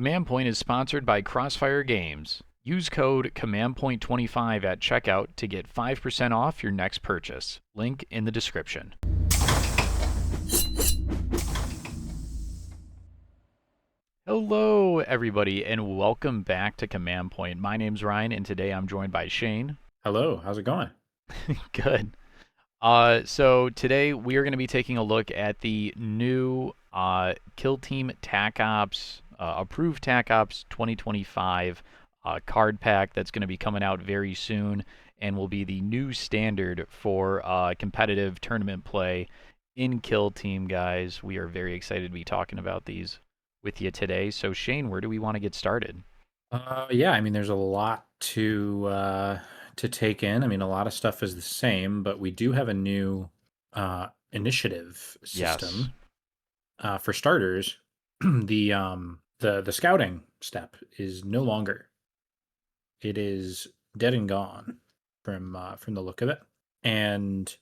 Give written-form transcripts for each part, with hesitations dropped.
Command Point is sponsored by Crossfire Games. Use code CommandPoint25 at checkout to get 5% off your next purchase. Link in the description. Hello, everybody, and welcome back to Command Point. My name's Ryan, and today I'm joined by Shane. Hello, how's it going? Good. So today we are going to be taking a look at the new Kill Team TAC Ops, approved TAC Ops 2025 card pack that's going to be coming out very soon and will be the new standard for competitive tournament play in Kill Team, guys. We are very excited to be talking about these with you today. So Shane, where do we want to get started? Yeah, I mean, there's a lot to take in. I mean, a lot of stuff is the same, but we do have a new initiative Yes. system. For starters, the scouting step is no longer. It is dead and gone from the look of it. And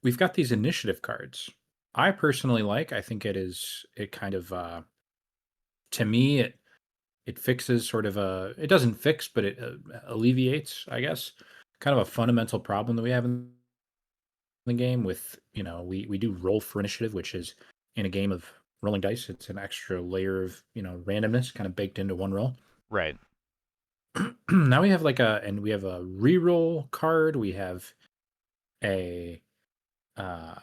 we've got these initiative cards. I personally like. I think it kind of to me it fixes sort of it doesn't fix, but it alleviates, I guess, kind of a fundamental problem that we have in the game with, we do roll for initiative, which is in a game of rolling dice, it's an extra layer of, randomness kind of baked into one roll. Right. Now we have we have a reroll card. We have a, uh,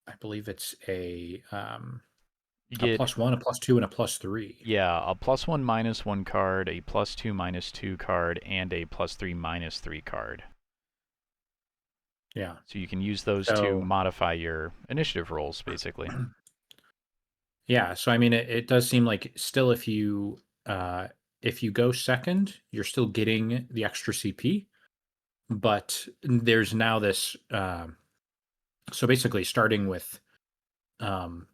I believe it's You a get +1, a +2, and a +3. Yeah, a +1 -1 card, a +2 -2 card, and a +3 -3 card. Yeah. So you can use those to So modify your initiative rolls, basically. yeah, so I mean, it does seem like still if you go second, you're still getting the extra CP, but there's now this. So basically, starting with um,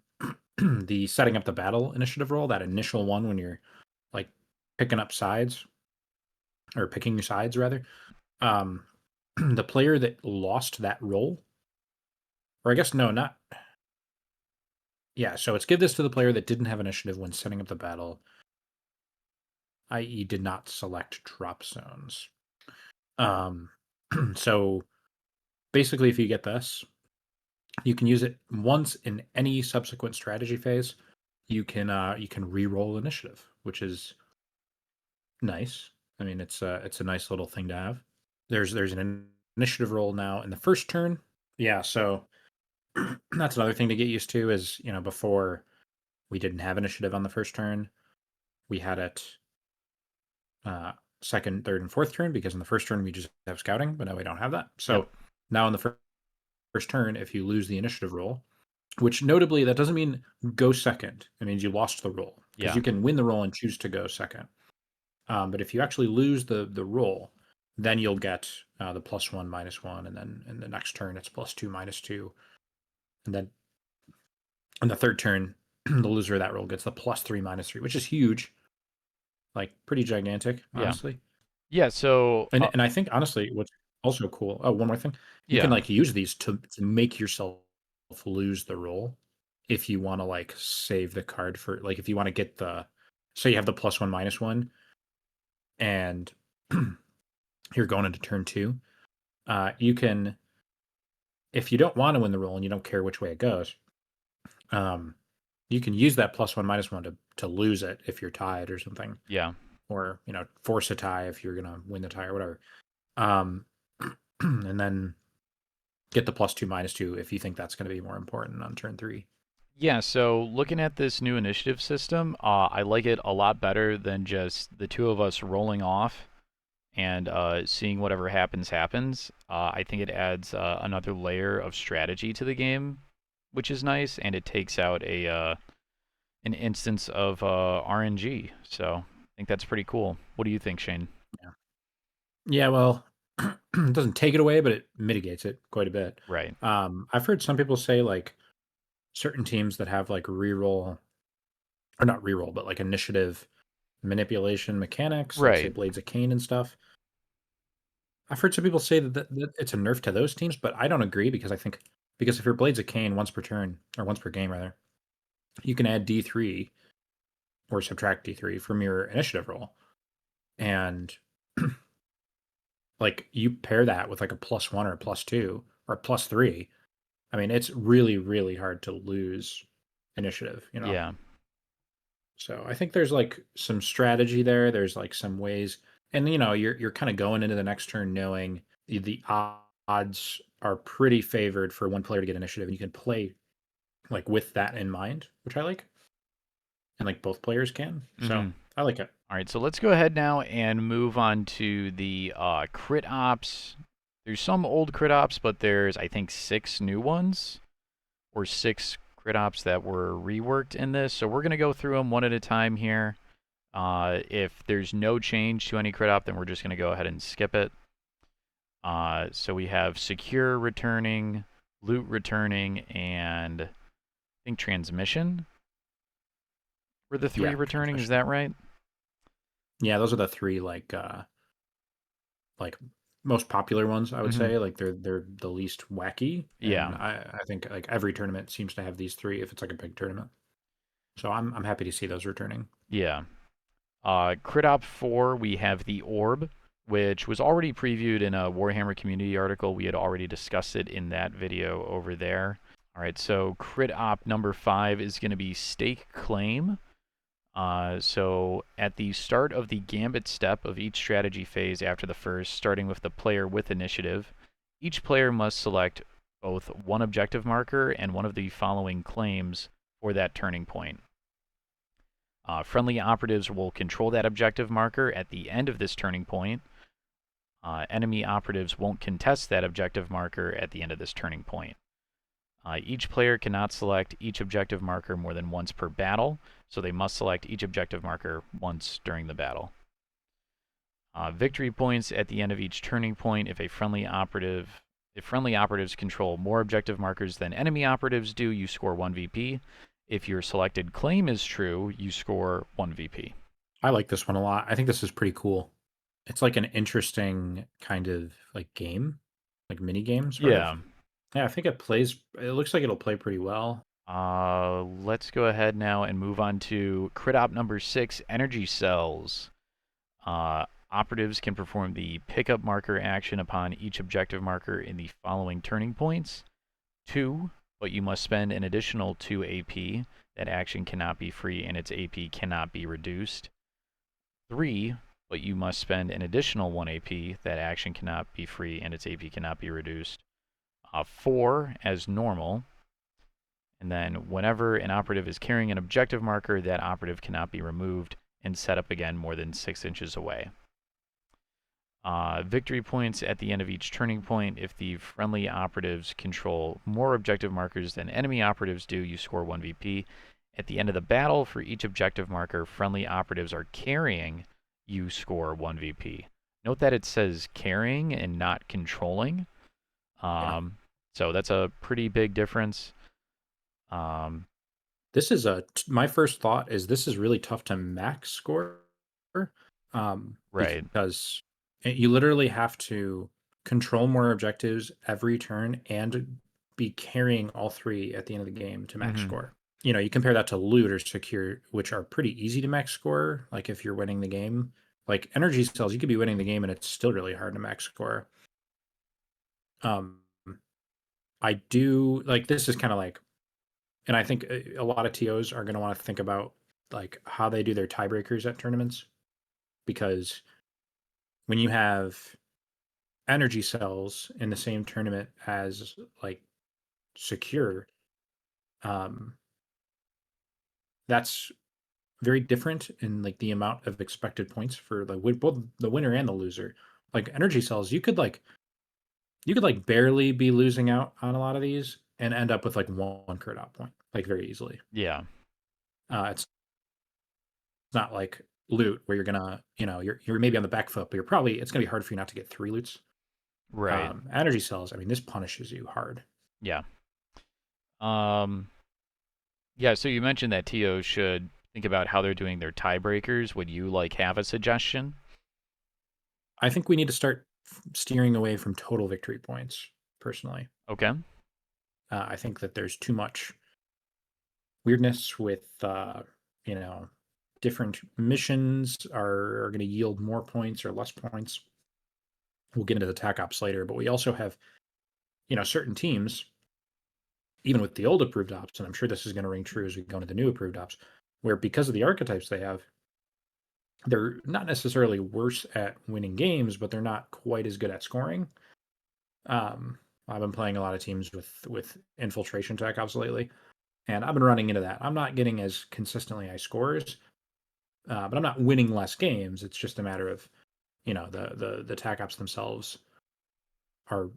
the setting up the battle initiative roll, that initial one when you're like picking up sides or picking your sides rather, um, the player that lost that roll, or I guess no, not yeah. So it's give this to the player that didn't have initiative when setting up the battle, i.e., did not select drop zones. Um, so basically, if you get this, you can use it once in any subsequent strategy phase. You can re-roll initiative, which is nice. I mean, it's a nice little thing to have. There's an initiative roll now in the first turn. Yeah, so that's another thing to get used to is, before we didn't have initiative on the first turn. We had it uh second, third, and fourth turn because in the first turn we just have scouting, but now we don't have that. Yep. So now in the first turn, if you lose the initiative roll, which notably that doesn't mean go second. It means you lost the roll because Yeah. you can win the roll and choose to go second. But if you actually lose the roll, then you'll get the +1 -1, and then in the next turn it's +2 -2, and then in the third turn, the loser of that roll gets the +3 -3, which is huge, like pretty gigantic, Yeah. honestly. Yeah. So, And I think honestly, what's also cool. Oh, one more thing, you can yeah. use these to make yourself lose the roll if you want to save the card for if you want to get the, so you have the +1 -1 and you're going into turn two. You can, if you don't want to win the roll and you don't care which way it goes, um, you can use that +1 -1 to lose it if you're tied or something, Yeah. or force a tie if you're gonna win the tie or whatever. Um, and then get the +2 -2 if you think that's going to be more important on turn three. Yeah. So, looking at this new initiative system, I like it a lot better than just the two of us rolling off and seeing whatever happens happens. I think it adds another layer of strategy to the game, which is nice, and it takes out a an instance of RNG. So I think that's pretty cool. What do you think, Shane? Yeah. Yeah. Well, it doesn't take it away, but it mitigates it quite a bit. Right. I've heard some people say certain teams that have reroll, or not reroll, but initiative manipulation mechanics, like say Right. Blades of Cain and stuff. I've heard some people say that it's a nerf to those teams, but I don't agree because I think, because if you're Blades of Cain once per turn or once per game rather, you can add D3 or subtract D3 from your initiative roll. And like you pair that with like a +1 or a +2 or a +3. I mean, it's really, really hard to lose initiative, you know? Yeah. So I think there's like some strategy there. There's like some ways, and you know, you're kind of going into the next turn knowing the odds are pretty favored for one player to get initiative, and you can play like with that in mind, which I like, and like both players can. So Mm-hmm. I like it. All right, so let's go ahead now and move on to the crit ops. There's some old crit ops, but there's, I think, 6 new ones, or 6 crit ops that were reworked in this. So we're going to go through them one at a time here. If there's no change to any crit op, then we're just going to go ahead and skip it. So we have secure returning, loot returning, and I think transmission were the 3 Yeah, returning. Is transmission. that right? Yeah, those are the three like most popular ones, I would Mm-hmm. say. Like they're the least wacky, and Yeah. I think like every tournament seems to have these three if it's like a big tournament. So I'm happy to see those returning. Yeah. Crit Op 4, we have the Orb, which was already previewed in a Warhammer community article. We had already discussed it in that video over there. All right, so Crit Op number 5 is going to be Stake Claim. So at the start of the Gambit step of each strategy phase after the first, starting with the player with initiative, each player must select both one objective marker and one of the following claims for that turning point. Friendly operatives will control that objective marker at the end of this turning point. Enemy operatives won't contest that objective marker at the end of this turning point. Each player cannot select each objective marker more than once per battle, so they must select each objective marker once during the battle. Victory points at the end of each turning point if friendly operatives control more objective markers than enemy operatives do, you score 1 VP. If your selected claim is true, you score 1 VP. I like this one a lot. I think this is pretty cool. It's like an interesting kind of like game, like mini game sort of. Yeah. Yeah, I think it looks like it'll play pretty well. Let's go ahead now and move on to crit op number 6, energy cells. Operatives can perform the pickup marker action upon each objective marker in the following turning points. 2, but you must spend an additional 2 AP. That action cannot be free and its AP cannot be reduced. 3, but you must spend an additional 1 AP. That action cannot be free and its AP cannot be reduced. 4, as normal. And then whenever an operative is carrying an objective marker, that operative cannot be removed and set up again more than 6 inches away. Victory points at the end of each turning point. If the friendly operatives control more objective markers than enemy operatives do, you score 1 VP. At the end of the battle, for each objective marker friendly operatives are carrying, you score 1 VP. Note that it says carrying and not controlling. Yeah. So that's a pretty big difference. This is my first thought is this is really tough to max score. Right. Because you literally have to control more objectives every turn and be carrying all three at the end of the game to max Mm-hmm. score. You know, you compare that to loot or secure, which are pretty easy to max score. Like if you're winning the game, like energy cells, you could be winning the game and it's still really hard to max score. Um, I do like this is kind of like, and I think a lot of TOs are going to want to think about like how they do their tiebreakers at tournaments because when you have energy cells in the same tournament as like secure, um, that's very different in like the amount of expected points for the both the winner and the loser. Like energy cells, you could like barely be losing out on a lot of these and end up with like one crit out point, like very easily. Yeah. It's not like loot where you're gonna, you know, you're maybe on the back foot, but it's gonna be hard for you not to get 3 loots. Right. Energy cells, I mean, this punishes you hard. Yeah. Um, yeah, so you mentioned that TO should think about how they're doing their tiebreakers. Would you like have a suggestion? I think we need to start steering away from total victory points, personally. Okay. I think that there's too much weirdness with, you know, different missions are going to yield more points or less points. We'll get into the TAC ops later, but we also have, certain teams, even with the old approved ops, and I'm sure this is going to ring true as we go into the new approved ops, where because of the archetypes they have, they're not necessarily worse at winning games, but they're not quite as good at scoring. I've been playing a lot of teams with infiltration TAC ops lately, and I've been running into that. I'm not getting as consistently high scores, but I'm not winning less games. It's just a matter of, the TAC ops themselves are,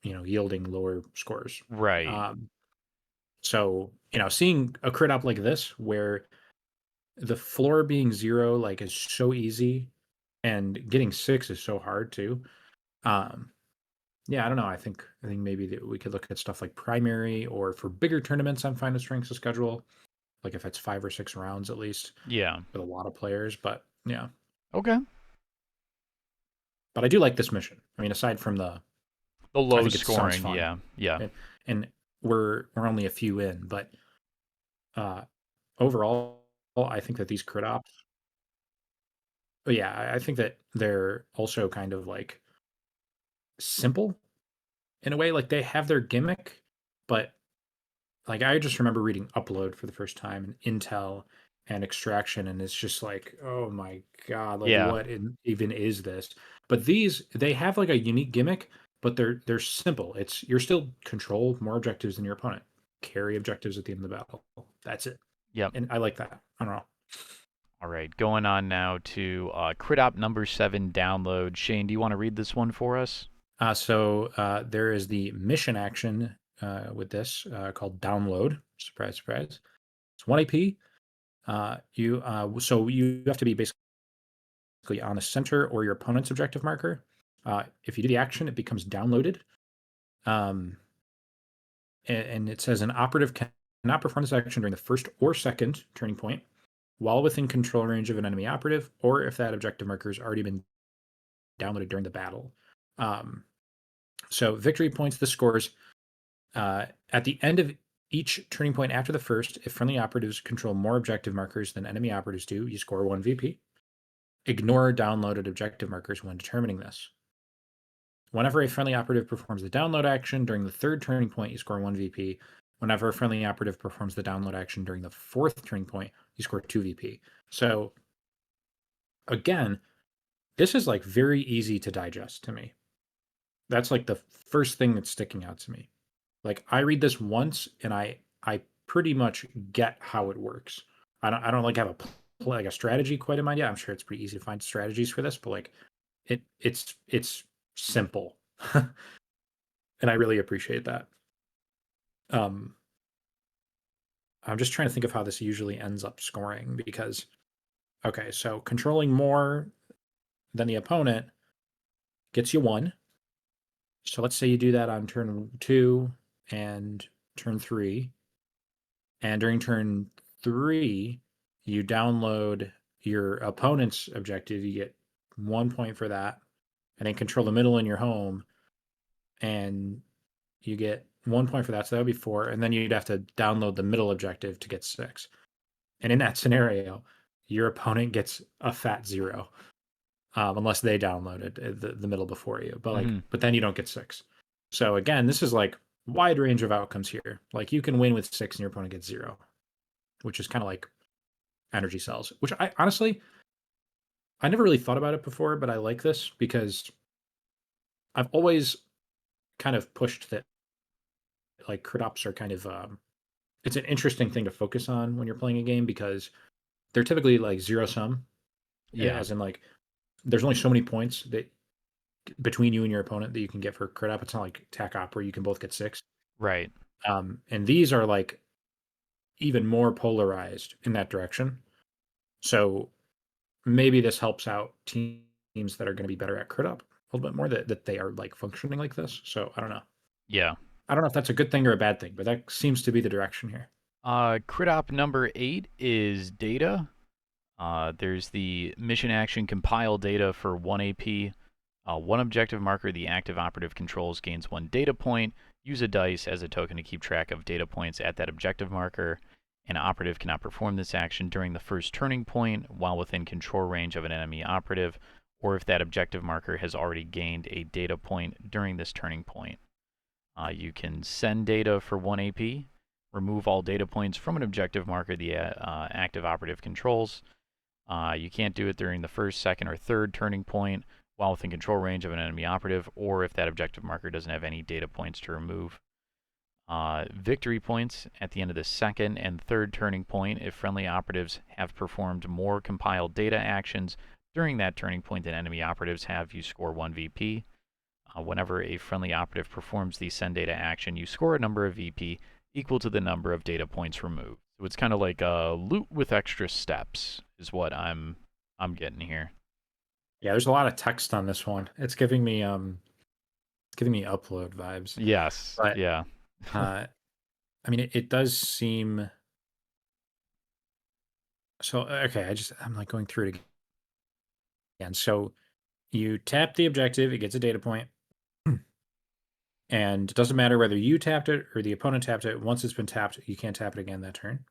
yielding lower scores. Right. Um, so, seeing a crit up like this, where the floor being 0 like is so easy, and getting 6 is so hard too. Um, yeah, I don't know. I think maybe that we could look at stuff like primary, or for bigger tournaments, I'm fine with strengths of schedule. Like if it's 5 or 6 rounds at least Yeah. with a lot of players. But yeah, Okay. but I do like this mission. I mean, aside from The I low think it sounds scoring. fun, Yeah. Yeah. and we're only a few in, but uh, overall, I think that these crit ops. But yeah, I think that they're also kind of like simple in a way. Like they have their gimmick, but like I just remember reading Upload for the first time, and Intel and Extraction, and it's just like, oh my god, like Yeah. what even is this? But these, they have like a unique gimmick, but they're simple. It's you're still control more objectives than your opponent, carry objectives at the end of the battle. That's it, Yep. and I like that. I don't know. All right. Going on now to Crit Op number 7 download. Shane, do you want to read this one for us? So there is the mission action with this called Download. Surprise, surprise. It's 1 AP. You have to be basically on a center or your opponent's objective marker. If you do the action, it becomes downloaded. Um, and it says an operative cannot perform this action during the first or second turning point while within control range of an enemy operative, or if that objective marker has already been downloaded during the battle. So victory points, the scores. At the end of each turning point after the first, if friendly operatives control more objective markers than enemy operatives do, you score 1 VP. Ignore downloaded objective markers when determining this. Whenever a friendly operative performs the download action during the third turning point, you score 1 VP. Whenever a friendly operative performs the download action during the fourth turning point, you score 2 VP. So, again, this is like very easy to digest to me. That's like the first thing that's sticking out to me. Like I read this once and I pretty much get how it works. I don't like have like a strategy quite in mind yet. I'm sure it's pretty easy to find strategies for this, but like it's simple. And I really appreciate that. Um I'm just trying to think of how this usually ends up scoring because okay, so controlling more than the opponent gets you 1. So let's say you do that on turn 2 and turn 3. And during turn 3, you download your opponent's objective. You get 1 point for that. And then control the middle in your home. And you get 1 point for that. So that would be 4. And then you'd have to download the middle objective to get 6. And in that scenario, your opponent gets a fat 0. Unless they downloaded the middle before you. But but then you don't get 6. So again, this is like wide range of outcomes here. Like you can win with 6 and your opponent gets 0, which is kind of like energy cells, which I honestly, I never really thought about it before, but I like this because I've always kind of pushed that like crit ops are kind of, it's an interesting thing to focus on when you're playing a game because they're typically like zero sum, Yeah. as in like there's only so many points that between you and your opponent that you can get for crit op. It's not like TAC op where you can both get 6. Right. And these are like even more polarized in that direction. So maybe this helps out teams that are going to be better at crit up a little bit more, that they are like functioning like this. So I don't know. Yeah. I don't know if that's a good thing or a bad thing, but that seems to be the direction here. Crit Op number 8 is data. There's the mission action compile data for 1 AP. 1 objective marker the active operative controls gains 1 data point. Use a dice as a token to keep track of data points at that objective marker. An operative cannot perform this action during the first turning point while within control range of an enemy operative, or if that objective marker has already gained a data point during this turning point. You can send data for 1 AP, remove all data points from an objective marker the active operative controls. You can't do it during the first, second, or third turning point while within control range of an enemy operative, or if that objective marker doesn't have any data points to remove. Victory points at the end of the second and third turning point if friendly operatives have performed more compiled data actions during that turning point than enemy operatives have, you score 1 VP. Whenever a friendly operative performs the send data action, you score a number of VP equal to the number of data points removed. So it's kind of like a loot with extra steps is what I'm getting here. Yeah, there's a lot of text on this one. It's giving me upload vibes. Yes. But Yeah. I mean, it does seem so. Okay, I'm like going through it again. So you tap the objective, it gets a data point, and it doesn't matter whether you tapped it or the opponent tapped it. Once it's been tapped, you can't tap it again that turn.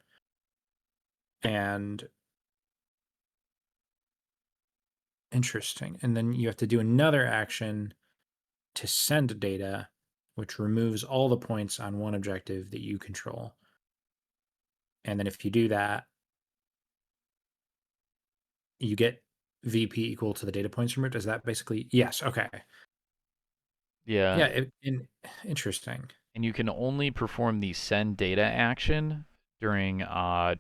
And interesting. And then you have to do another action to send data, which removes all the points on one objective that you control. And then if you do that, you get VP equal to the data points removed. Is that basically yes? Okay. Yeah. Yeah. Interesting. And you can only perform the send data action during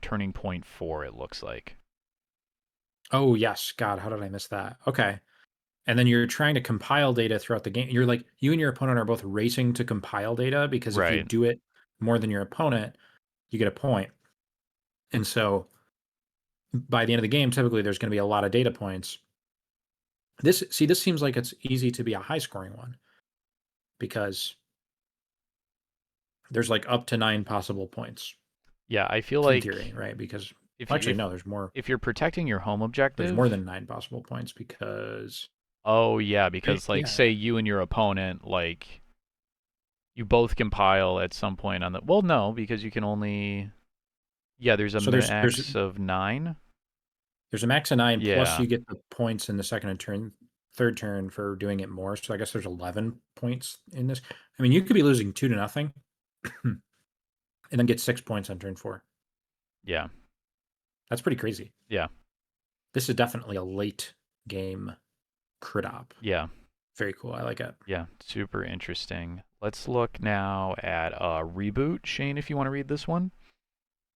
turning point 4, it looks like. Oh yes. God, how did I miss that? Okay. And then you're trying to compile data throughout the game. You're like you and your opponent are both racing to compile data because if you Right. do it more than your opponent, you get a point. And so by the end of the game, typically there's going to be a lot of data points. This seems like it's easy to be a high scoring one because there's like up to 9 possible points Yeah, I feel in like theory, right? Because if you actually no, there's more. if you're protecting your home There's more objective, than 9 possible points because oh yeah, because like yeah. say you and your opponent like you both compile at some point on the well no, because you can only yeah, there's a So there's max of 9. there's a max of 9 plus Yeah. you get the points in the second and third turn for doing it more. So I guess there's 11 points in this. I mean, you could be losing 2-0 and then get 6 points on turn 4. Yeah. That's pretty crazy. Yeah. This is definitely a late game crit op. Yeah. Very cool. I like it. Yeah, super interesting. Let's look now at Reboot. Shane, if you want to read this one.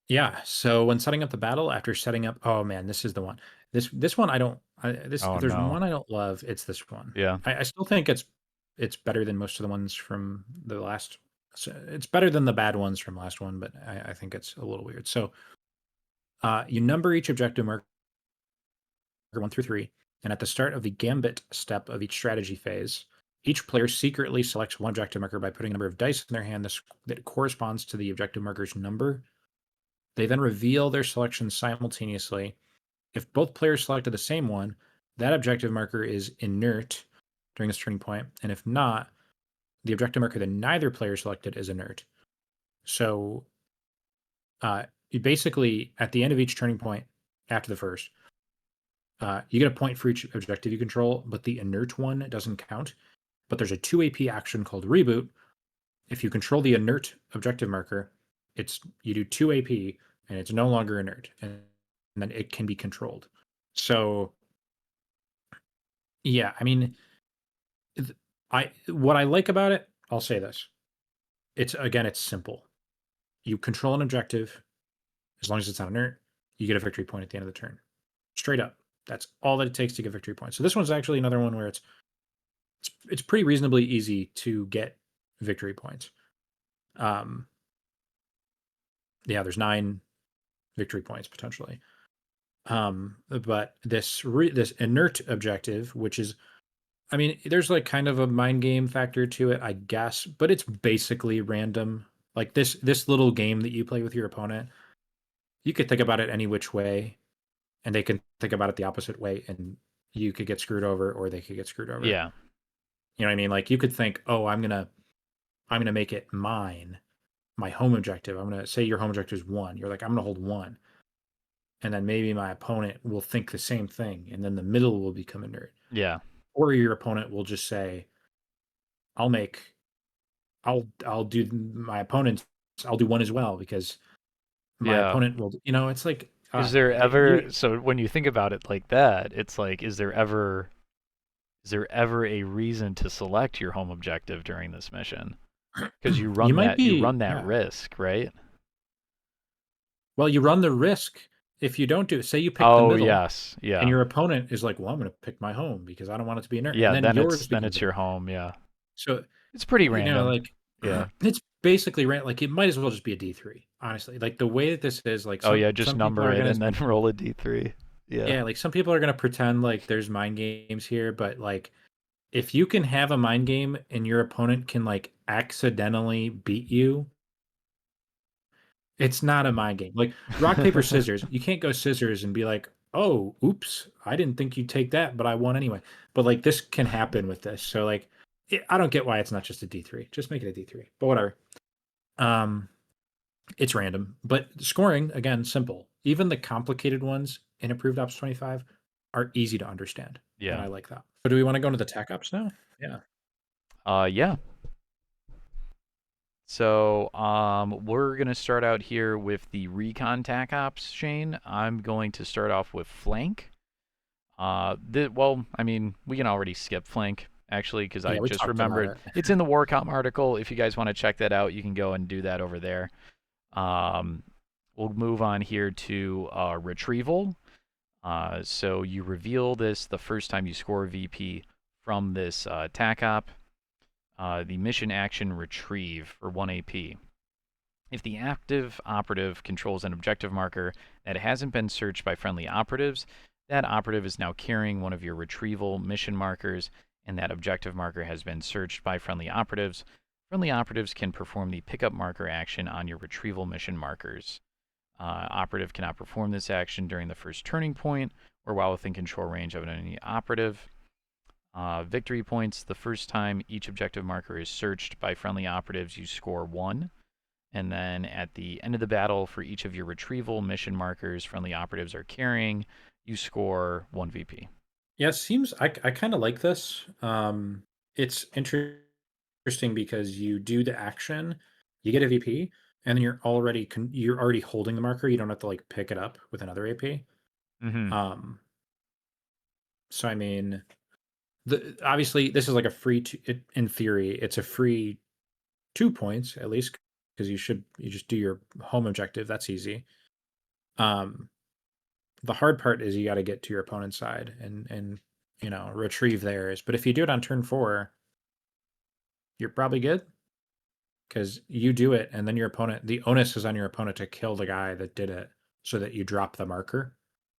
Yeah. So when setting up the battle, after setting up, oh man, this is the one. This one I don't. This Oh if there's no. one I don't love, it's this one. Yeah. I still think it's better than most of the ones from the last. It's better than the bad ones from last one, but I think it's a little weird. So you number each objective marker 1 through 3, and at the start of the gambit step of each strategy phase, each player secretly selects one objective marker by putting a number of dice in their hand that corresponds to the objective marker's number. They then reveal their selection simultaneously. If both players selected the same one, that objective marker is inert during this turning point, and if not, the objective marker that neither player selected is inert. So, you basically at the end of each turning point after the first, you get a point for each objective you control, but the inert one doesn't count. But there's a 2 AP action called Reboot. If you control the inert objective marker, you do 2 AP and it's no longer inert, and then it can be controlled. So yeah, I mean, what I like about it, I'll say this: it's simple. You control an objective as long as it's not inert, you get a victory point at the end of the turn. Straight up, that's all that it takes to get victory points. So this one's actually another one where it's pretty reasonably easy to get victory points. Um, yeah, there's 9 victory points potentially. But this inert objective, which is, I mean, there's like kind of a mind game factor to it, I guess, but it's basically random. Like this little game that you play with your opponent, you could think about it any which way, and they can think about it the opposite way, and you could get screwed over, or they could get screwed over. Yeah. You know what I mean? Like you could think, oh, I'm gonna make it mine, my home objective. I'm gonna say your home objective is 1. You're like, I'm gonna hold 1, and then maybe my opponent will think the same thing, and then the middle will become inert. Yeah. Or your opponent will just say, I'll make I'll do my opponent's I'll do 1 as well because my Yeah. opponent will, it's like Is there you ever, so when you think about it like that, it's like, is there ever a reason to select your home objective during this mission? Because you you run might that you be run that yeah. risk, right? Well, you run the risk if you don't do it. Say you pick the Oh middle yes, and yeah, your opponent is like, "Well, I'm gonna pick my home because I don't want it to be inert," and yeah. then Then it's yours then becomes it's your inert. home. Yeah, So, it's pretty random. like, Yeah. it's basically like, it might as well just be a D3, honestly. Like, the way that this is, like, Oh some yeah, just some people number are it gonna and then roll a d3. Yeah. yeah, like, some people are gonna pretend like there's mind games here, but, like, if you can have a mind game and your opponent can, like, accidentally beat you, it's not a mind game. Like, rock, paper, scissors, you can't go scissors and be like, "Oh, oops, I didn't think you'd take that, but I won anyway." But, like, this can happen with this. So, like, I don't get why it's not just a D3. Just make it a D3, but whatever. Um, it's random, but scoring, again, simple. Even the complicated ones in Approved Ops 25 are easy to understand, and Yeah. I like that. So do we wanna go into the tech ops now? Yeah. Yeah. So, we're gonna start out here with the recon tac ops, Shane. I'm going to start off with flank. Well, I mean, we can already skip flank actually because I Yeah, we just talked about remembered it. it's in the Warcom article. If you guys want to check that out, you can go and do that over there. Um, we'll move on here to retrieval. So you reveal this the first time you score VP from this tac op. The mission action retrieve for 1 AP. If the active operative controls an objective marker that hasn't been searched by friendly operatives, that operative is now carrying one of your retrieval mission markers, and that objective marker has been searched by friendly operatives. Friendly operatives can perform the pickup marker action on your retrieval mission markers. Operative cannot perform this action during the first turning point or while within control range of any operative. Victory points. The first time each objective marker is searched by friendly operatives, you score 1. And then at the end of the battle, for each of your retrieval mission markers friendly operatives are carrying, you score 1 VP. Yeah, it seems I kinda like this. It's interesting because you do the action, you get a VP, and then you're already holding the marker, you don't have to, like, pick it up with another AP. Mm-hmm. Um, so I mean, obviously, this is like a free in theory, it's a free 2 points at least because you just do your home objective, that's easy. Um, the hard part is you gotta get to your opponent's side and, retrieve theirs, but if you do it on turn 4, you're probably good because you do it, and then the onus is on your opponent to kill the guy that did it so that you drop the marker.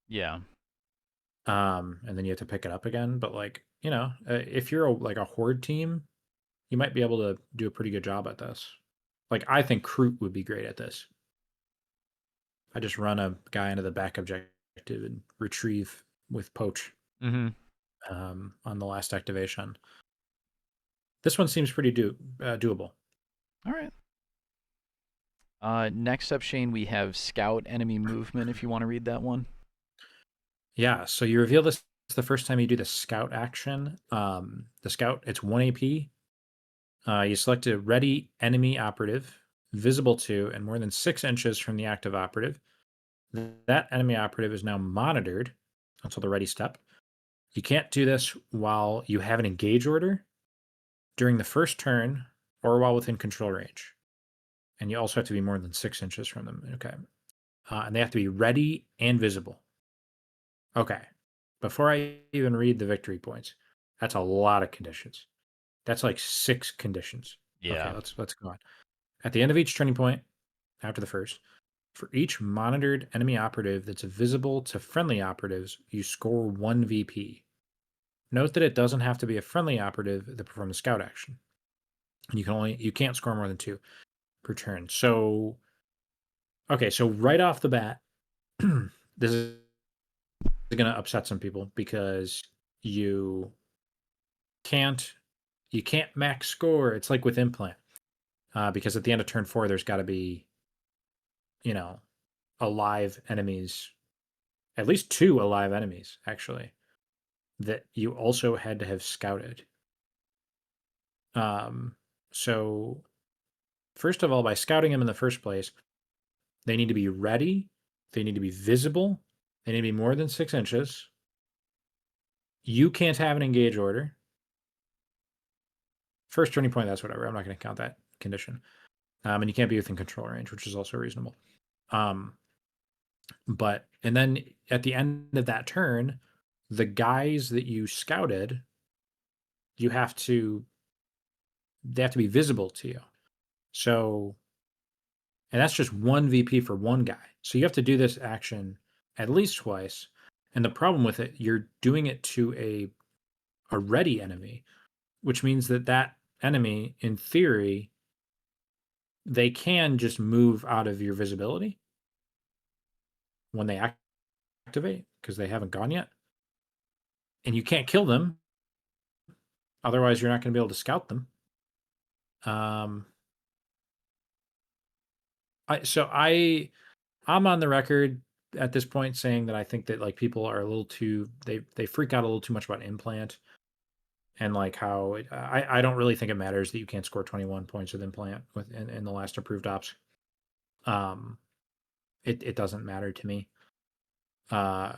Yeah. And then you have to pick it up again. But like, if you're like a horde team, you might be able to do a pretty good job at this. Like, I think Kroot would be great at this. I just run a guy into the back objective and retrieve with poach Mm-hmm. on the last activation. This one seems pretty doable. All right. Next up, Shane, we have scout enemy movement. If you want to read that one. Yeah, so you reveal this the first time you do the scout action. The scout, it's 1 AP. You select a ready enemy operative, visible to and more than 6 inches from the active operative. That enemy operative is now monitored until the ready step. You can't do this while you have an engage order, during the first turn, or while within control range. And you also have to be more than 6 inches from them. Okay. And they have to be ready and visible. Okay. Before I even read the victory points, that's a lot of conditions. That's like 6 conditions. Okay, Yeah. let's go on. At the end of each turning point, after the first, for each monitored enemy operative that's visible to friendly operatives, you score 1 VP. Note that it doesn't have to be a friendly operative that performs the scout action. And you can't score more than 2 per turn. So okay, so right off the bat, this is going to upset some people because you can't you can't max score. It's like with implant. because at the end of turn 4, there's got to be, you know, alive enemies, at least 2 alive enemies, actually, that you also had to have scouted. Um, so, first of all, by scouting them in the first place, they need to be ready, they need to be visible, they need to be more than 6 inches. You can't have an engage order. First turning point, that's whatever. I'm not going to count that condition. And you can't be within control range, which is also reasonable. Um, but and then at the end of that turn, the guys that you scouted, you have to they have to be visible to you. So, and that's just one VP for one guy. So you have to do this action at least twice. And the problem with it, you're doing it to a ready enemy, which means that that enemy, in theory, they can just move out of your visibility when they activate because they haven't gone yet. And you can't kill them. Otherwise, you're not going to be able to scout them. Um, I'm on the record at this point saying that I think that like people are a little too they freak out a little too much about implant and like how I don't really think it matters that you can't score 21 points with implant with in the last approved ops. Um, it doesn't matter to me. Uh,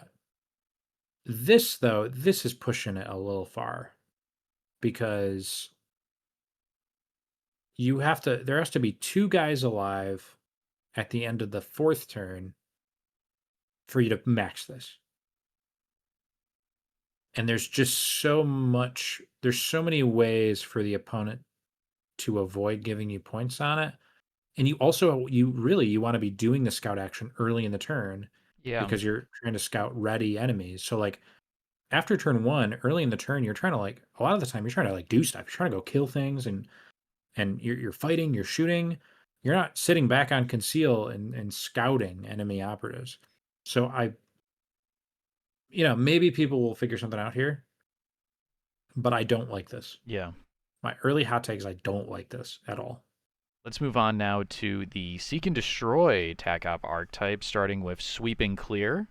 this though, this is pushing it a little far because there has to be 2 guys alive at the end of the 4th turn for you to max this. And there's so many ways for the opponent to avoid giving you points on it. And you want to be doing the scout action early in the turn Yeah. because you're trying to scout ready enemies. So like after turn 1, early in the turn, you're trying to like a lot of the time you're trying to like do stuff. You're trying to go kill things and you're fighting, you're shooting. You're not sitting back on conceal and scouting enemy operatives. So maybe people will figure something out here, but I don't like this. Yeah. My early hot takes, I don't like this at all. Let's move on now to the Seek and Destroy TAC-Op archetype, starting with Sweeping Clear.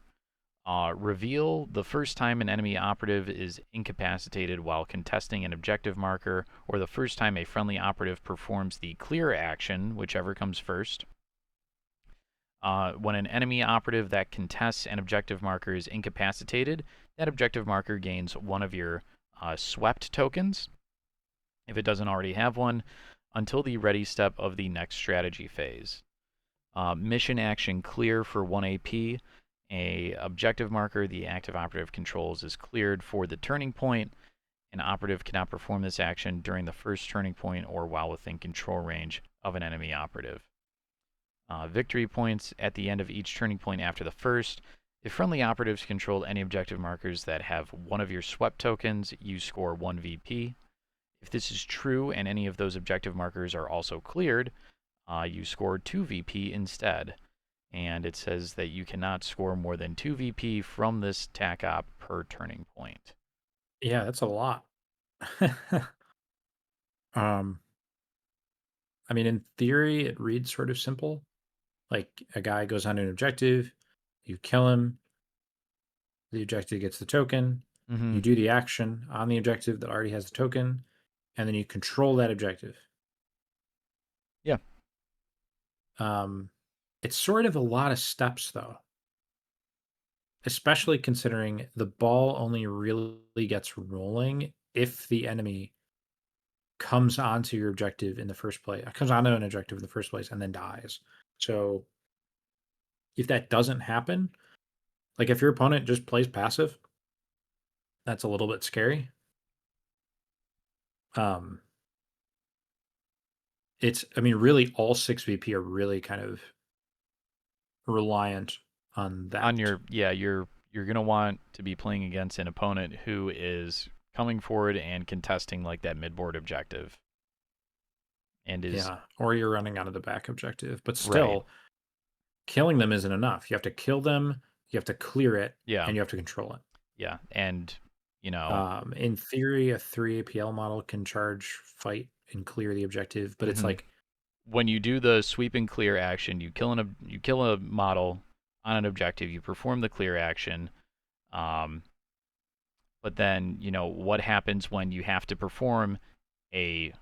Reveal the first time an enemy operative is incapacitated while contesting an objective marker, or the first time a friendly operative performs the clear action, whichever comes first. When an enemy operative that contests an objective marker is incapacitated, that objective marker gains one of your swept tokens, if it doesn't already have one, until the ready step of the next strategy phase. Mission action clear for 1 AP. A objective marker the active operative controls is cleared for the turning point. An operative cannot perform this action during the first turning point or while within control range of an enemy operative. Victory points at the end of each turning point after the first. If friendly operatives control any objective markers that have one of your swept tokens, you score 1 VP. If this is true and any of those objective markers are also cleared, you score 2 VP instead. And it says that you cannot score more than 2 VP from this TAC-Op per turning point. Yeah, that's a lot. um, I mean, in theory, it reads sort of simple. Like a guy goes on an objective, you kill him, the objective gets the token, Mm-hmm. you do the action on the objective that already has the token, and then you control that objective. Yeah. It's sort of a lot of steps, though, especially considering the ball only really gets rolling if the enemy comes onto your objective in the first place, comes onto an objective in the first place and then dies. So if that doesn't happen, like if your opponent just plays passive, that's a little bit scary. Um, I mean, really, all 6 VP are really kind of reliant on On that. your, yeah, you're gonna want to be playing against an opponent who is coming forward and contesting like that midboard objective, and is Yeah, or you're running out of the back objective, but right. still, killing them isn't enough. You have to kill them, you have to clear it, Yeah, and you have to control it. yeah, and you know, In theory, a 3 APL model can charge, fight, and clear the objective, but it's mm-hmm. like when you do the sweep and clear action, you kill a model on an objective, you perform the clear action. Um, but then what happens when you have to perform a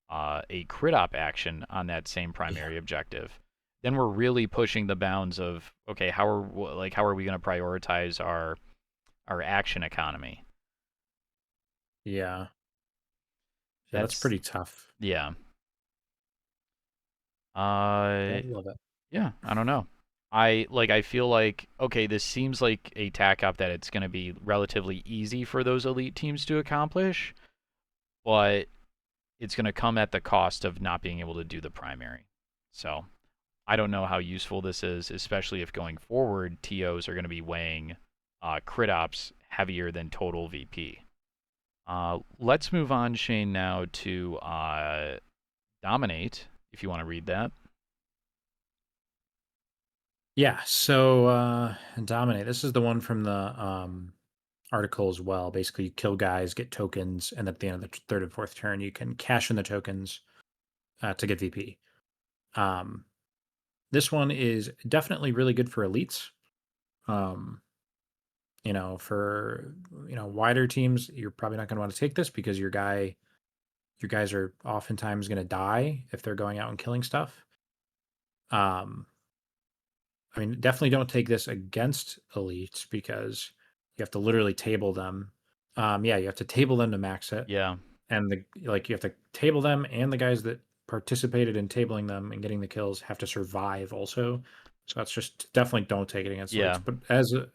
a crit op action on that same Yeah. primary objective? Then we're really pushing the bounds of, okay, how are we going to prioritize our action economy? Yeah. Yeah, that's That's pretty tough. yeah. Don't love it. Yeah, I don't know. I feel like, okay, this seems like a tack up that it's going to be relatively easy for those elite teams to accomplish, but it's going to come at the cost of not being able to do the primary. So, I don't know how useful this is, especially if going forward TOs are going to be weighing crit ops heavier than total VP. Let's move on, Shane, now to Dominate, if you want to read that. Yeah, so Dominate. This is the one from the article as well. Basically, you kill guys, get tokens, and at the end of the third and fourth turn, you can cash in the tokens to get VP. Um, this one is definitely really good for elites. Um, for wider teams, you're probably not going to want to take this because your guys are oftentimes going to die if they're going out and killing stuff. Um, I mean, definitely don't take this against elites because you have to literally table them. Yeah, you have to table them to max it, Yeah, and you have to table them, and the guys that participated in tabling them and getting the kills have to survive also. So that's just definitely don't take it against elites. yeah, But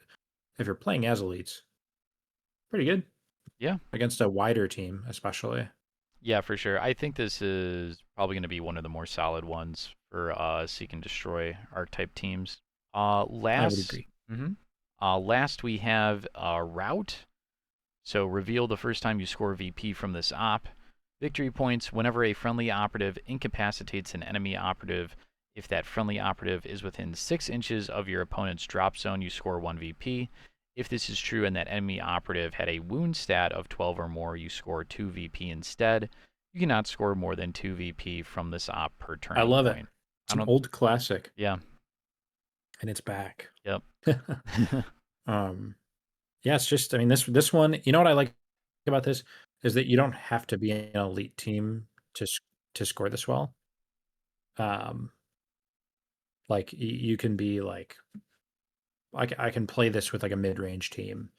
if you're playing as elites, pretty good yeah. against a wider team, especially. Yeah, for sure. I think this is probably going to be one of the more solid ones for seek and destroy archetype teams. I would agree. Last we have route. So reveal the first time you score VP from this op. Victory points whenever a friendly operative incapacitates an enemy operative. If that friendly operative is within 6 inches of your opponent's drop zone, you score 1 VP. If this is true and that enemy operative had a wound stat of 12 or more, you score 2 VP instead. You cannot score more than 2 VP from this op per I turning love it. point. It's I an don't. old classic, Yeah. and it's back. Yep. um, Yeah, it's just I mean, this one, you know what I like about this is that you don't have to be an elite team to score this well. Um, like you can be like I can play this with like a mid-range team.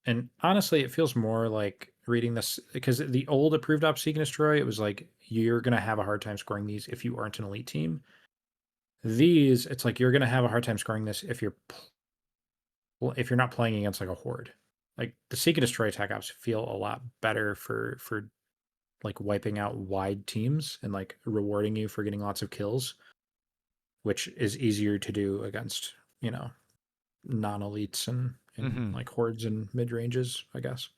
And honestly, it feels more like reading this because the old approved op seek and destroy, it was like you're gonna have a hard time scoring these if you aren't an elite team. These, it's like you're gonna have a hard time scoring this if you're not playing against like a horde. Like the seek and destroy attack ops feel a lot better for like wiping out wide teams and like rewarding you for getting lots of kills, which is easier to do against, non-elites and hmm like hordes and mid ranges, I guess.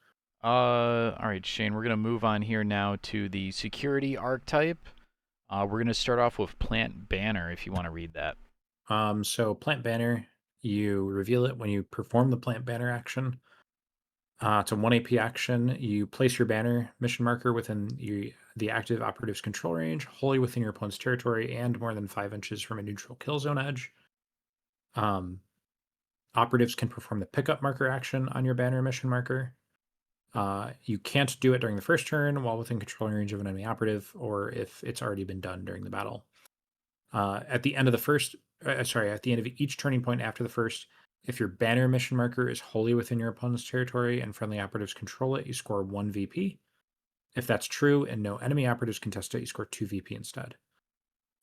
All right, Shane, we're going to move on here now to the security archetype. We're going to start off with Plant Banner if you want to read that. So plant banner, you reveal it when you perform the plant banner action. It's a 1 AP action. You place your banner mission marker within the active operative's control range, wholly within your opponent's territory, and more than 5 inches from a neutral kill zone edge. Um, Operatives can perform the pickup marker action on your banner mission marker. You can't do it during the first turn while within control range of an enemy operative, or if it's already been done during the battle. At the end of at the end of each turning point after the first, if your banner mission marker is wholly within your opponent's territory and friendly operatives control it, you score 1 VP. If that's true and no enemy operatives contest it, you score 2 VP instead.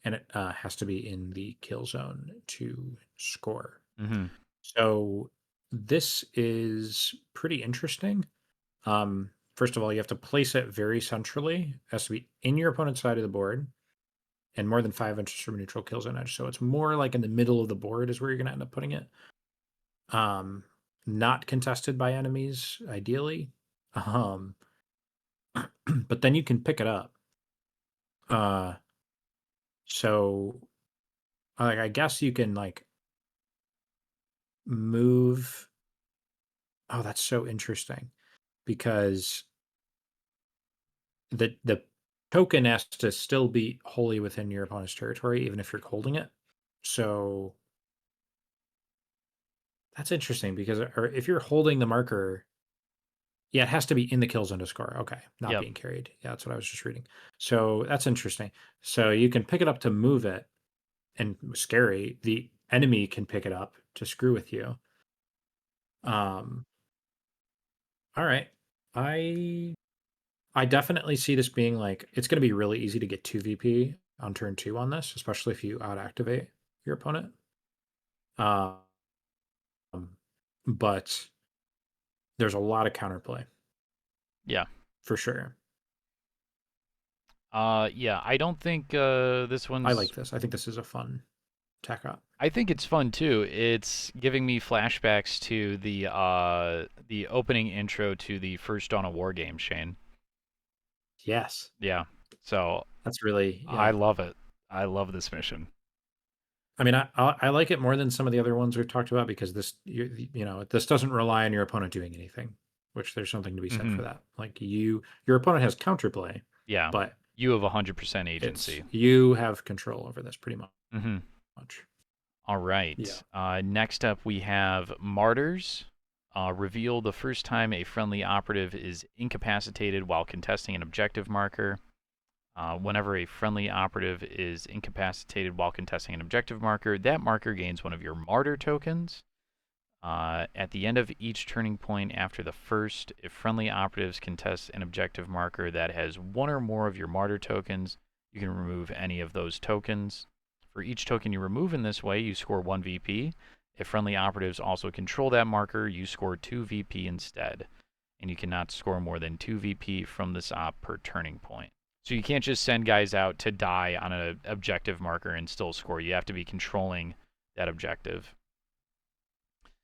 And it has to be in the kill zone to score. Mm-hmm. So this is pretty interesting. First of all, you have to place it very centrally. It has to be in your opponent's side of the board and more than 5 inches from a neutral kill zone edge. So it's more like in the middle of the board is where you're going to end up putting it. Not contested by enemies, ideally. Um, but then you can pick it up. Uh, so like I guess you can like move. Oh, that's so interesting because the token has to still be wholly within your opponent's territory, even if you're holding it. So that's interesting because or if you're holding the marker, yeah, it has to be in the kill zone to score. Okay, not Yep. being carried. Yeah, that's what I was just reading. So that's interesting. So you can pick it up to move it, and scary. The enemy can pick it up to screw with you. Um, all right. I I definitely see this being like it's going to be really easy to get 2 VP on turn 2 on this, especially if you out activate your opponent. Um, but there's a lot of counterplay Yeah. for sure. Yeah, I don't think this I one's. like this. I think this is a fun tech up. I think it's fun too. It's giving me flashbacks to the opening intro to the first Dawn of War game, Shane. Yes. Yeah. So That's really I yeah. love it. I love this mission. I mean, I like it more than some of the other ones we've talked about because you know this doesn't rely on your opponent doing anything, which there's something to be said Hmm. for that. Like your opponent has counterplay, Yeah. but You have 100% it's agency. you have control over this pretty Hmm. much. All Yeah. right. Next up, we have Martyrs. Reveal the first time a friendly operative is incapacitated while contesting an objective marker. Whenever a friendly operative is incapacitated while contesting an objective marker, that marker gains one of your Martyr tokens. At the end of each turning point after the first, if friendly operatives contest an objective marker that has one or more of your Martyr tokens, you can remove any of those tokens. For each token you remove in this way, you score 1 VP. If friendly operatives also control that marker, you score 2 VP instead. And you cannot score more than 2 VP from this op per turning point. So you can't just send guys out to die on an objective marker and still score. You have to be controlling that objective.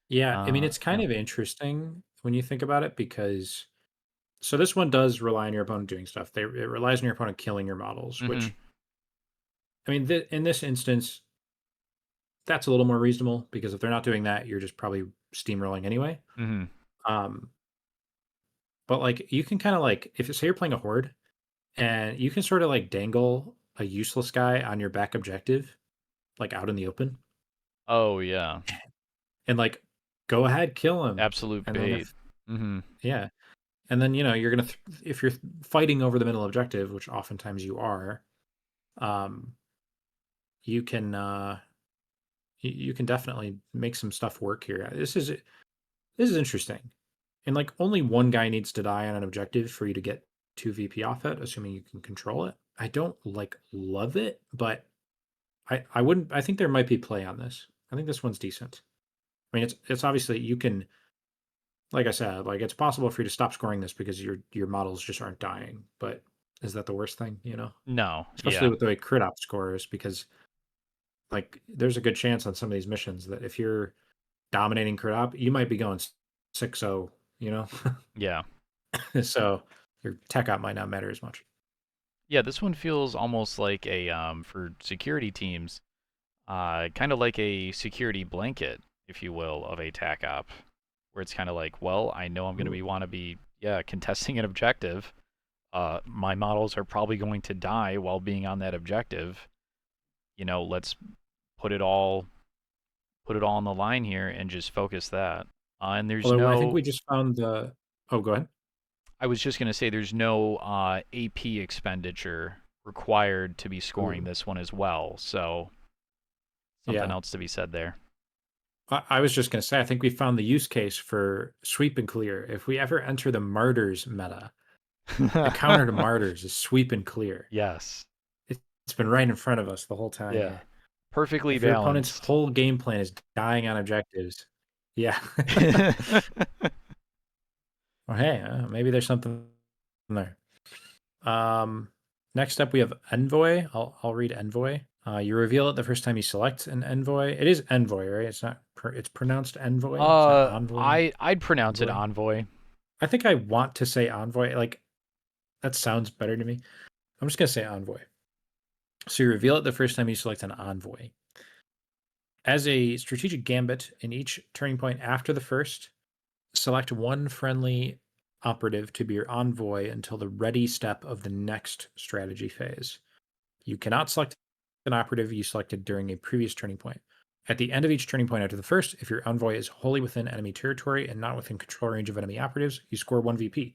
Yeah, I mean it's Yeah. kind of interesting when you think about it because so this one does rely on your opponent doing stuff. It relies on your opponent killing your models, Hmm. which I mean in this instance that's a little more reasonable because if they're not doing that, you're just probably steamrolling anyway. Hmm. Um, but like you can kind of like if say you're playing a horde and you can sort of like dangle a useless guy on your back objective, like out in the open, Oh yeah, and like go ahead, kill him. absolute And then bait. if Hmm. yeah, and then you know you're gonna if you're fighting over the middle objective, which oftentimes you are, um, you can you can definitely make some stuff work here. This is interesting. And like only one guy needs to die on an objective for you to get 2 VP off it, assuming you can control it. I don't like love it, but I wouldn't I think there might be play on this. I think this one's decent. I mean it's obviously you can like I said, like it's possible for you to stop scoring this because your models just aren't dying. But is that the worst thing, you know? No, Especially yeah, with the way crit op scores, because like there's a good chance on some of these missions that if you're dominating crit op, you might be going 6-0, you know? yeah, So your tech op might not matter as much. yeah. This one feels almost like a for security teams, kind of like a security blanket, if you will, of a tac op, where it's kind of like, well, I know I'm going to Ooh. be want to be yeah contesting an objective. My models are probably going to die while being on that objective. You know, let's put it all put it all on the line here and just focus that. And there's Although I think no we just found the oh, go ahead. I was just going to say there's no AP expenditure required to be scoring Ooh. this one as well. So something Yeah. else to be said there. I was just gonna say I think we found the use case for sweep and clear. If we ever enter the martyrs meta, the counter to martyrs is sweep and clear. Yes. It's been right in front of us the whole time Yeah. here. Perfectly If your opponent's balanced. whole game plan is dying on objectives, yeah. Well, hey, maybe there's something there. Um, Next up we have envoy. I'll read envoy. You reveal it the first time you select an envoy. It is envoy, right? It's not. It's pronounced envoy. It's not envoy. I'd pronounce it Envoy. envoy. I think I want to say envoy. Like that sounds better to me. I'm just gonna say envoy. So you reveal it the first time you select an envoy. As a strategic gambit, in each turning point after the first, select one friendly operative to be your envoy until the ready step of the next strategy phase. You cannot select an operative you selected during a previous turning point. At the end of each turning point after the first, if your envoy is wholly within enemy territory and not within control range of enemy operatives, you score 1 VP.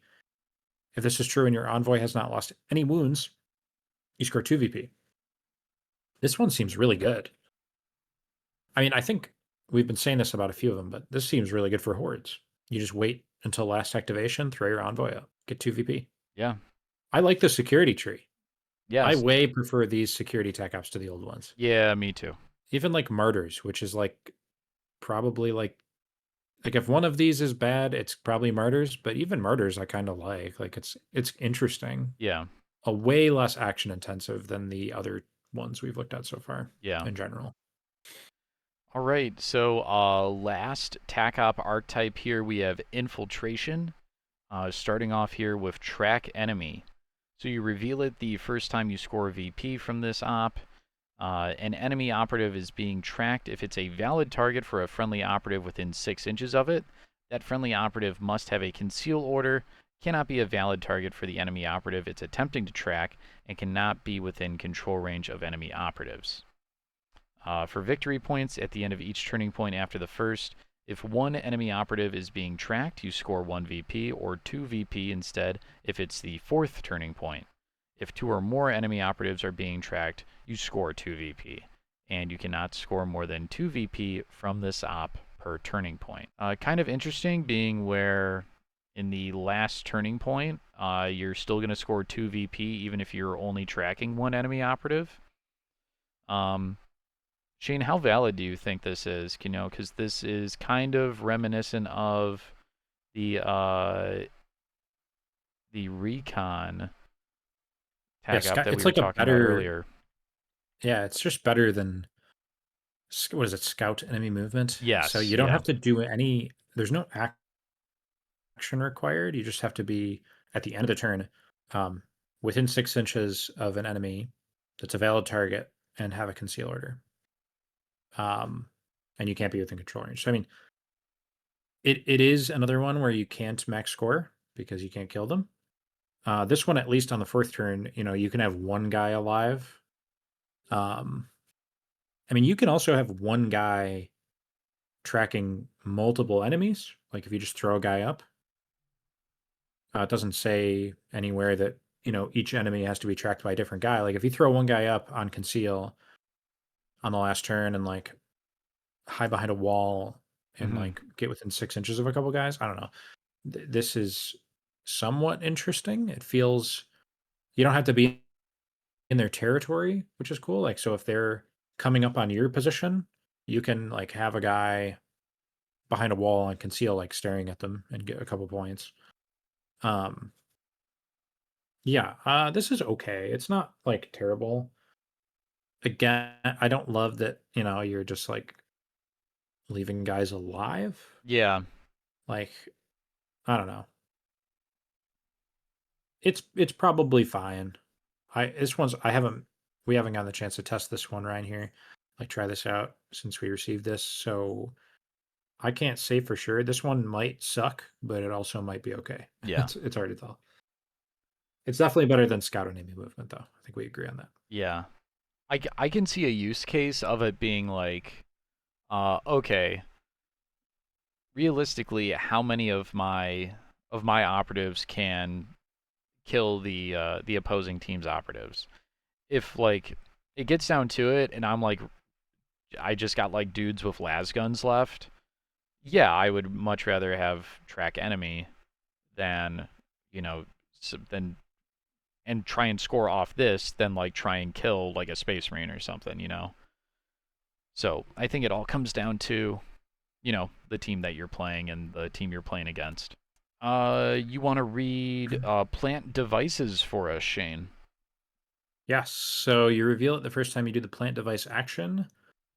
If this is true and your envoy has not lost any wounds, you score 2 VP. This one seems really good. I mean, I think we've been saying this about a few of them, but this seems really good for hordes. You just wait until last activation, throw your envoy up, get 2 VP. Yeah. I like the security tree. I Yes. way prefer these security tech ops to the old ones. Yeah, me too. Even like martyrs, which is like probably like if one of these is bad, it's probably martyrs, but even martyrs I kind of like. Like it's interesting. Yeah. A way less action intensive than the other ones we've looked at so far Yeah. in general. All right. So, last TAC op archetype here, we have Infiltration. Starting off here with Track Enemy. So you reveal it the first time you score a VP from this op. An enemy operative is being tracked if it's a valid target for a friendly operative within 6 inches of it. That friendly operative must have a conceal order, cannot be a valid target for the enemy operative it's attempting to track, and cannot be within control range of enemy operatives. For victory points, at the end of each turning point after the first, if one enemy operative is being tracked, you score 1 VP, or 2 VP instead if it's the fourth turning point. If 2 or more enemy operatives are being tracked, you score 2 VP, and you cannot score more than 2 VP from this op per turning point. Kind of interesting being where in the last turning point, you're still going to score 2 VP even if you're only tracking one enemy operative. Shane, how valid do you think this is? You know, because this is kind of reminiscent of the recon tag up that we It's were like a talking about better, earlier. yeah, it's just better than what is it, scout enemy movement. So Yes, you don't yeah. have to do any. There's no action required. You just have to be at the end of the turn, um, within 6 inches of an enemy that's a valid target and have a conceal order. And you can't be within control range. So I mean, it is another one where you can't max score because you can't kill them. This one, at least on the fourth turn, you know, you can have one guy alive. Um, I mean, you can also have one guy tracking multiple enemies. Like if you just throw a guy up, it doesn't say anywhere that, you know, each enemy has to be tracked by a different guy. Like if you throw one guy up on conceal on the last turn and like hide behind a wall and Hmm. like get within 6 inches of a couple guys, I don't know. This is somewhat interesting. It feels you don't have to be in their territory, which is cool. Like so if they're coming up on your position, you can like have a guy behind a wall and conceal like staring at them and get a couple points. Um yeah, this is okay. It's not like terrible. Again, I don't love that, you know, you're just like leaving guys alive. Yeah, Like, I don't know. It's probably fine. I haven't we haven't gotten the chance to test this one right here. Like try this out since we received this. So I can't say for sure. This one might suck, but it also might be okay. yeah, It's hard to tell. It's definitely better than Scout Enemy Movement, though. I think we agree on that. yeah. I can see a use case of it being like, okay, realistically, how many of my operatives can kill the opposing team's operatives? If like it gets down to it, and I'm like, I just got like dudes with las guns left. Yeah, I would much rather have track enemy than you know than and try and score off this than like try and kill like a space marine or something, you know. So I think it all comes down to the team that you're playing and the team you're playing against. You want to read plant devices for us, Shane? Yes. So you reveal it the first time you do the plant device action.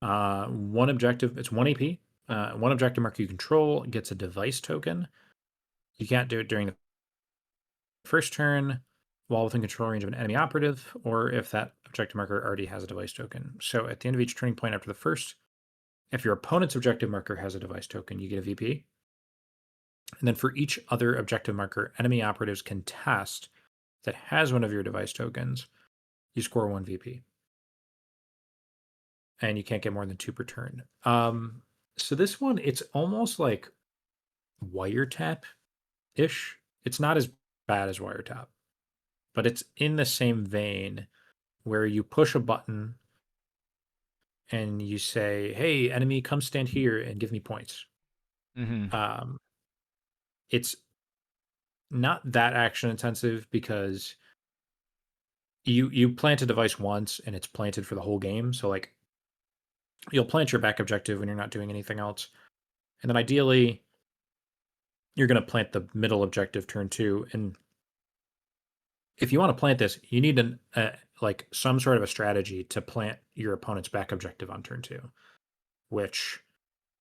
One objective, it's 1 AP. One objective marker you control gets a device token. You can't do it during the first turn while within control range of an enemy operative, or if that objective marker already has a device token. So at the end of each turning point after the first, if your opponent's objective marker has a device token, you get a VP. And then for each other objective marker enemy operatives can test that has one of your device tokens, you score 1 VP. And you can't get more than 2 per turn. So this one, it's almost like wiretap-ish. It's not as bad as wiretap, but it's in the same vein where you push a button and you say, "Hey, enemy, come stand here and give me points." Mm-hmm. Um, it's not that action intensive because you plant a device once and it's planted for the whole game. So like you'll plant your back objective when you're not doing anything else. And then ideally you're going to plant the middle objective turn 2. And if you want to plant this, you need like some sort of a strategy to plant your opponent's back objective on turn 2, which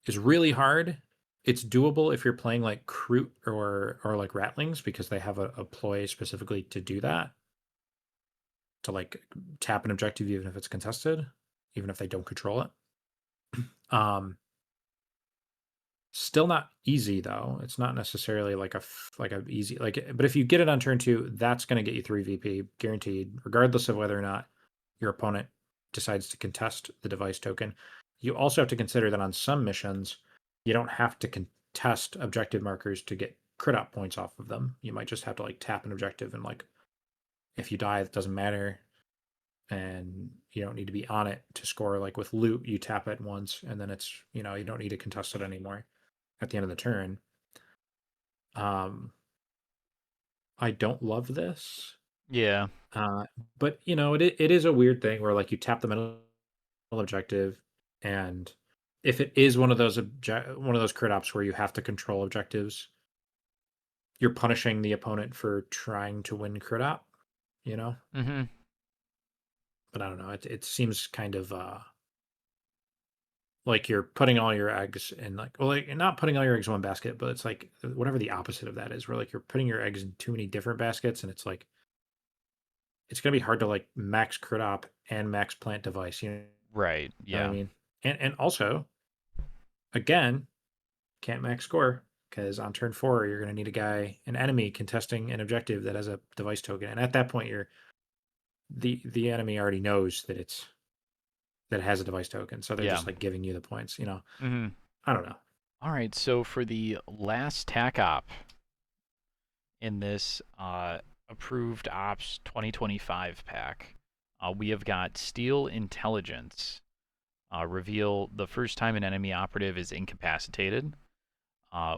is really hard. It's doable if you're playing like Kroot or like Ratlings because they have a ploy specifically to do that, to like tap an objective even if it's contested, even if they don't control it. Um, Still not easy though. It's not necessarily like like a easy like. But if you get it on turn 2, that's going to get you 3 VP guaranteed, regardless of whether or not your opponent decides to contest the device token. You also have to consider that on some missions, you don't have to contest objective markers to get crit op points off of them. You might just have to like tap an objective and like if you die, it doesn't matter. And you don't need to be on it to score. Like with loot, you tap it once and then it's, you don't need to contest it anymore at the end of the turn. Um, I don't love this, Yeah. uh, but it is a weird thing where like you tap the middle objective, and if it is one of those crit ops where you have to control objectives, you're punishing the opponent for trying to win crit op, you know. Mm-hmm. But I don't know. It seems kind of like you're putting all your eggs in like well, like, you're not putting all your eggs in one basket, but it's like whatever the opposite of that is, where like you're putting your eggs in too many different baskets, and it's like it's gonna be hard to like max crit op and max plant device. You Right. know what I Yeah. mean? And also, again, can't max score because on turn 4 you're gonna need an enemy contesting an objective that has a device token, and at that point you're the enemy already knows that it has a device token, so they're Yeah. just like giving you the points. Mm-hmm. I don't know. All right. So for the last tac op in this approved ops 2025 pack, we have got Steel Intelligence. Reveal the first time an enemy operative is incapacitated.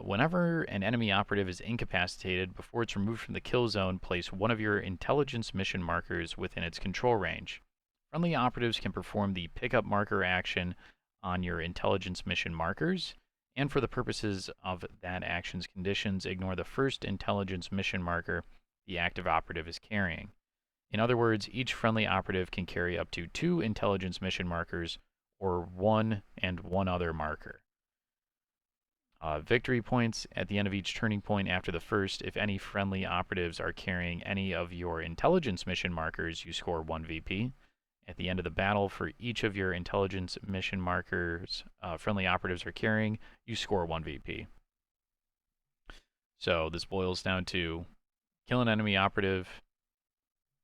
Whenever an enemy operative is incapacitated, before it's removed from the kill zone, place one of your intelligence mission markers within its control range. Friendly operatives can perform the pickup marker action on your intelligence mission markers, and for the purposes of that action's conditions, ignore the first intelligence mission marker the active operative is carrying. In other words, each friendly operative can carry up to 2 intelligence mission markers, or one and one other marker. Victory points at the end of each turning point after the first. If any friendly operatives are carrying any of your intelligence mission markers, you score 1 VP. At the end of the battle, for each of your intelligence mission markers friendly operatives are carrying, you score 1 VP. So this boils down to kill an enemy operative,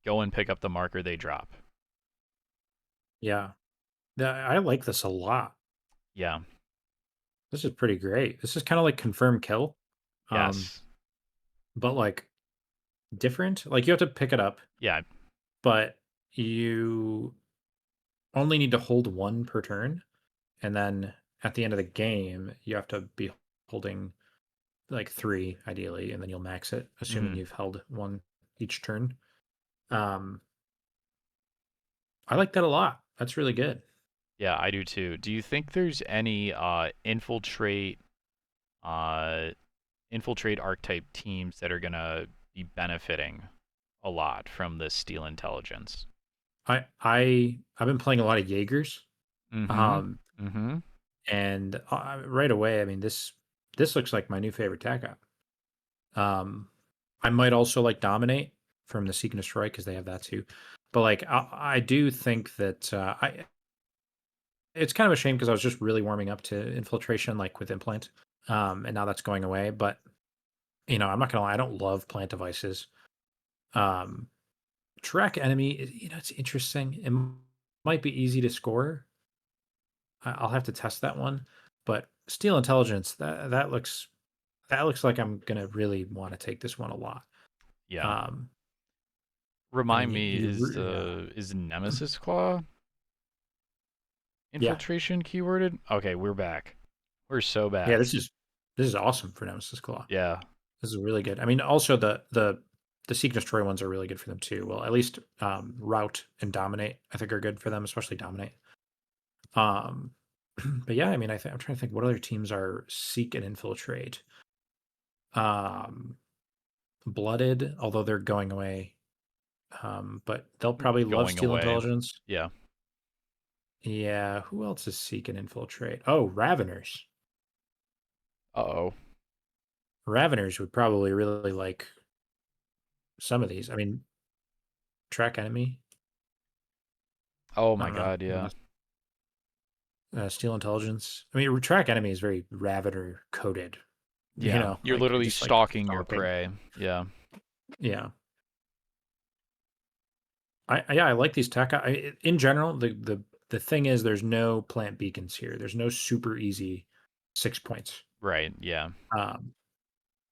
go and pick up the marker they drop. Yeah, I like this a lot. Yeah. This is pretty great. This is kind of like confirm kill, um, Yes. but like different. Like you have to pick it up, Yeah. but you only need to hold one per turn, and then at the end of the game, you have to be holding like 3 ideally, and then you'll max it, assuming Mm-hmm. you've held one each turn. Um, I like that a lot. That's really good. Yeah, I do too. Do you think there's any uh, infiltrate archetype teams that are gonna be benefiting a lot from this Steel Intelligence? I've been playing a lot of Jaegers, Mm-hmm. um, Mm-hmm. and right away, I mean this looks like my new favorite tac op. I might also like Dominate from the Seek and Destroy because they have that too. But like I do think that I it's kind of a shame because I was just really warming up to Infiltration like with Implant, and now that's going away. But I'm not gonna lie, I don't love plant devices. Um, Track enemy, it's interesting. Might be easy to score. I'll have to test that one. But Steel Intelligence, that looks like I'm gonna really want to take this one a lot. Yeah. Um, I mean, Remind me, yeah, is Nemesis Claw yeah, infiltration keyworded? Okay, we're back. We're so yeah. back. This is awesome for Nemesis Claw. Yeah. This is really good. I mean, also the Seek and Destroy ones are really good for them too. Well, at least Route and Dominate, I think, are good for them, especially Dominate. Um, but yeah, I mean, I'm trying to think what other teams are Seek and Infiltrate. Um, Blooded, although they're going away, but they'll probably love Going Steel away. Intelligence. Yeah. Yeah, who else is Seek and Infiltrate? Oh, Raveners. Uh-oh. Raveners would probably really like some of these. I mean, Track Enemy. Oh I my don't know. God, yeah. Steel Intelligence. I mean, Track Enemy is very Ravener coded. Yeah. You're Like you're literally just like stalking your stalking. prey. Yeah. Yeah. Yeah, I like these tech. In general, the thing is, there's no plant beacons here. There's no super easy 6 points. Right. Yeah. Um,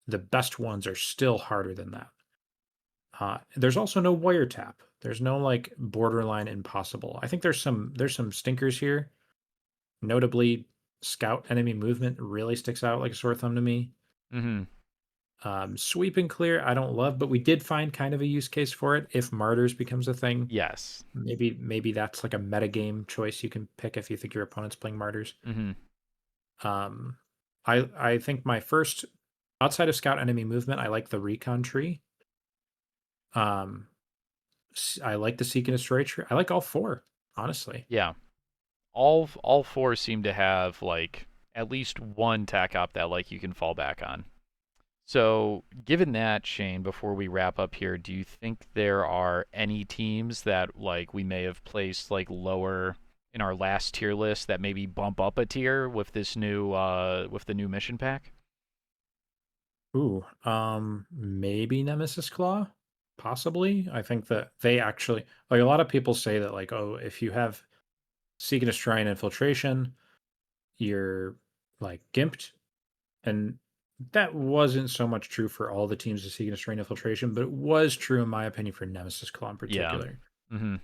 the best ones are still harder than that. There's also no wiretap. There's no like borderline impossible. I think there's some stinkers here. Notably, scout enemy movement really sticks out like a sore thumb to me. Mm-hmm. Sweep and clear, I don't love, but we did find kind of a use case for it if martyrs becomes a thing. Yes. Maybe that's like a metagame choice you can pick if you think your opponent's playing martyrs. Mm-hmm. Um, I think my first outside of scout enemy movement, I like the recon tree. Um, I like the seek and destroy tree. I like all four, honestly. Yeah. All four seem to have like at least one tac op that like you can fall back on. So, given that, Shane, before we wrap up here, do you think there are any teams that like we may have placed like lower in our last tier list that maybe bump up a tier with this new with the new mission pack? Ooh, maybe Nemesis Claw, possibly. I think that they actually like a lot of people say that like, oh, if you have Seek and Destroy and Infiltration, you're like gimped, and that wasn't so much true for all the teams of Seek and Destroy and Infiltration, but it was true in my opinion for Nemesis Claw in Yeah. particular. Mm-hmm.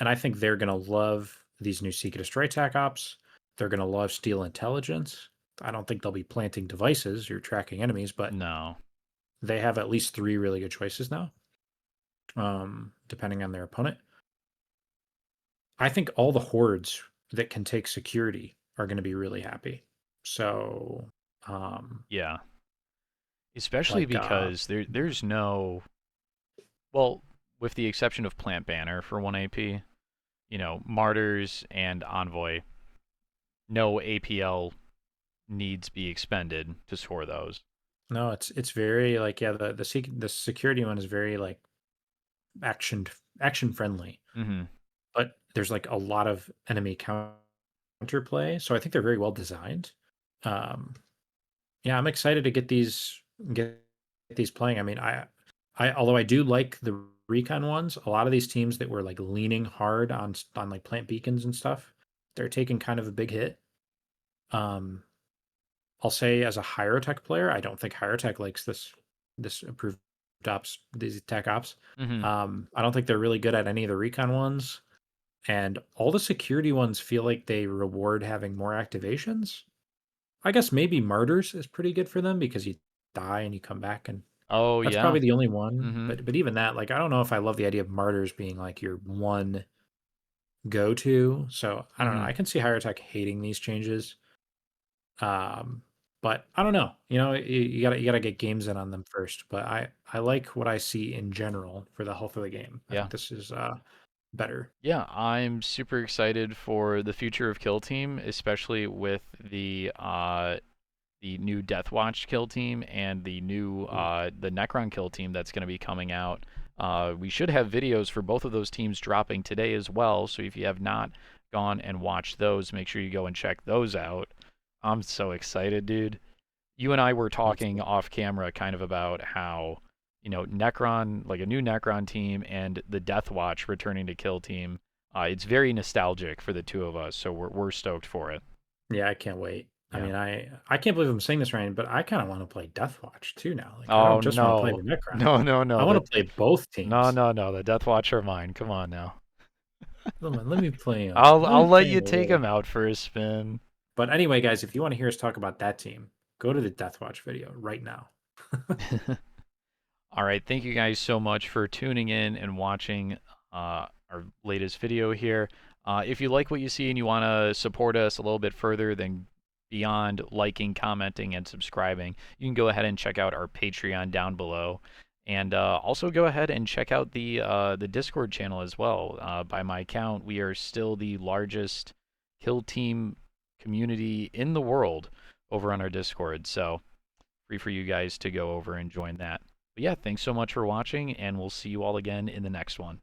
And I think they're gonna love these new Seek and Destroy tac ops. They're gonna love Steel Intelligence. I don't think they'll be planting devices or tracking enemies, but No. they have at least three really good choices now, depending on their opponent. I think all the hordes that can take security are going to be really happy. So, um, Yeah. Especially like, because there's no, well, with the exception of Plant Banner for 1 AP, Martyrs and Envoy, no APL needs be expended to score those. no, it's very like yeah, the security one is very like action action friendly, Mm-hmm. but there's like a lot of enemy counterplay, so I think they're very well designed. Um, yeah, I'm excited to get these playing. I mean, I although I do like the recon ones, a lot of these teams that were like leaning hard on like plant beacons and stuff, they're taking kind of a big hit. Um, I'll say as a higher tech player, I don't think higher tech likes this approved ops, these tech ops. Mm-hmm. I don't think they're really good at any of the recon ones, and all the security ones feel like they reward having more activations. I guess maybe martyrs is pretty good for them because you die and you come back, and Oh that's yeah. probably the only one. Mm-hmm. But even that, like, I don't know if I love the idea of martyrs being like your one go to. So I don't know. Mm-hmm. I can see higher tech hating these changes. Um, but I don't know. You gotta get games in on them first. But I like what I see in general for the health of the game. I Yeah. think this is better. Yeah, I'm super excited for the future of Kill Team, especially with the new Death Watch Kill Team and the new Ooh. the Necron Kill Team that's going to be coming out. We should have videos for both of those teams dropping today as well. So if you have not gone and watched those, make sure you go and check those out. I'm so excited, dude. You and I were That's talking cool. off camera kind of about how, Necron, like a new Necron team and the Death Watch returning to Kill Team. It's very nostalgic for the two of us, so we're stoked for it. Yeah, I can't wait. I Yeah. mean, I can't believe I'm saying this, Ryan, but I kind of want to play Death Watch too now. Like, I Oh don't just want to play no. the Necron. No, no, I no. want to play both No, teams. no, no. The Death Watch are mine. Come on now. Let me play let I'll me let play you a take little. him out for a spin. But anyway, guys, if you want to hear us talk about that team, go to the Death Watch video right now. All right, thank you guys so much for tuning in and watching our latest video here. If you like what you see and you want to support us a little bit further than beyond liking, commenting, and subscribing, you can go ahead and check out our Patreon down below. And also go ahead and check out the Discord channel as well. By my count, we are still the largest Kill Team community in the world over on our Discord. So free for you guys to go over and join that. But yeah, thanks so much for watching, and we'll see you all again in the next one.